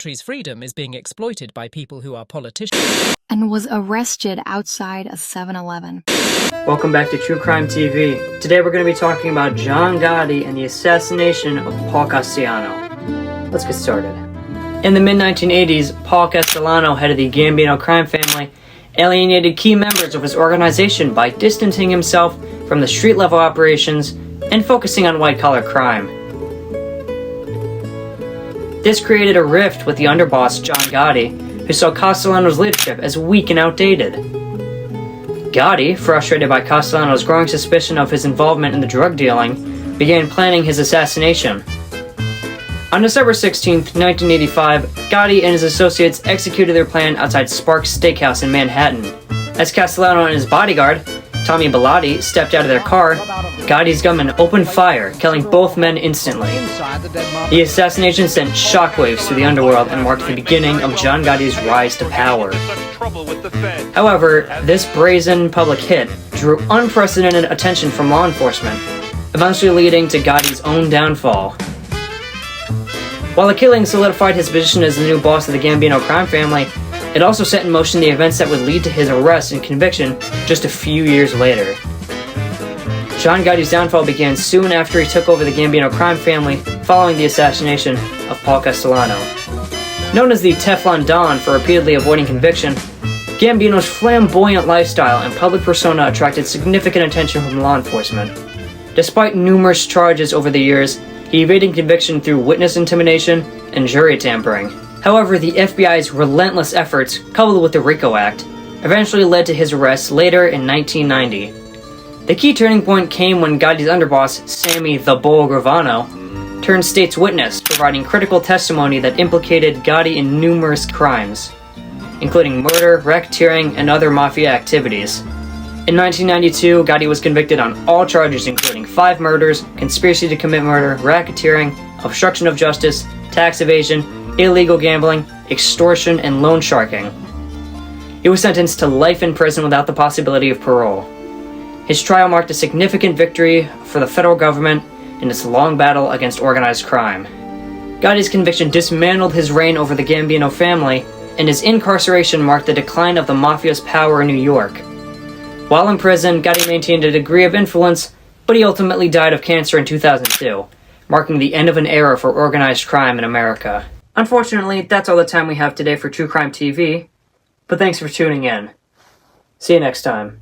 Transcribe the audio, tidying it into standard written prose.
country's freedom is being exploited by people who are politicians. And was arrested outside a 7-Eleven. Welcome back to True Crime TV. Today we're going to be talking about John Gotti and the assassination of Paul Castellano. Let's get started. In the mid-1980s, Paul Castellano, head of the Gambino crime family, alienated key members of his organization by distancing himself from the street-level operations and focusing on white-collar crime. This created a rift with the underboss, John Gotti, who saw Castellano's leadership as weak and outdated. Gotti, frustrated by Castellano's growing suspicion of his involvement in the drug dealing, began planning his assassination. On December 16, 1985, Gotti and his associates executed their plan outside Sparks Steakhouse in Manhattan. As Castellano and his bodyguard, Tommy Bellotti, stepped out of their car, Gotti's gunmen opened fire, killing both men instantly. The assassination sent shockwaves through the underworld and marked the beginning of John Gotti's rise to power. However, this brazen public hit drew unprecedented attention from law enforcement, eventually leading to Gotti's own downfall. While the killing solidified his position as the new boss of the Gambino crime family, it also set in motion the events that would lead to his arrest and conviction just a few years later. John Gotti's downfall began soon after he took over the Gambino crime family following the assassination of Paul Castellano. Known as the Teflon Don for repeatedly avoiding conviction, Gambino's flamboyant lifestyle and public persona attracted significant attention from law enforcement. Despite numerous charges over the years, he evaded conviction through witness intimidation and jury tampering. However, the FBI's relentless efforts, coupled with the RICO Act, eventually led to his arrest later in 1990. The key turning point came when Gotti's underboss, Sammy the Bull Gravano, turned state's witness, providing critical testimony that implicated Gotti in numerous crimes, including murder, racketeering, and other mafia activities. In 1992, Gotti was convicted on all charges including 5 murders, conspiracy to commit murder, racketeering, obstruction of justice, tax evasion, illegal gambling, extortion, and loan sharking. He was sentenced to life in prison without the possibility of parole. His trial marked a significant victory for the federal government in its long battle against organized crime. Gotti's conviction dismantled his reign over the Gambino family, and his incarceration marked the decline of the mafia's power in New York. While in prison, Gotti maintained a degree of influence, but he ultimately died of cancer in 2002, marking the end of an era for organized crime in America. Unfortunately, that's all the time we have today for True Crime TV, but thanks for tuning in. See you next time.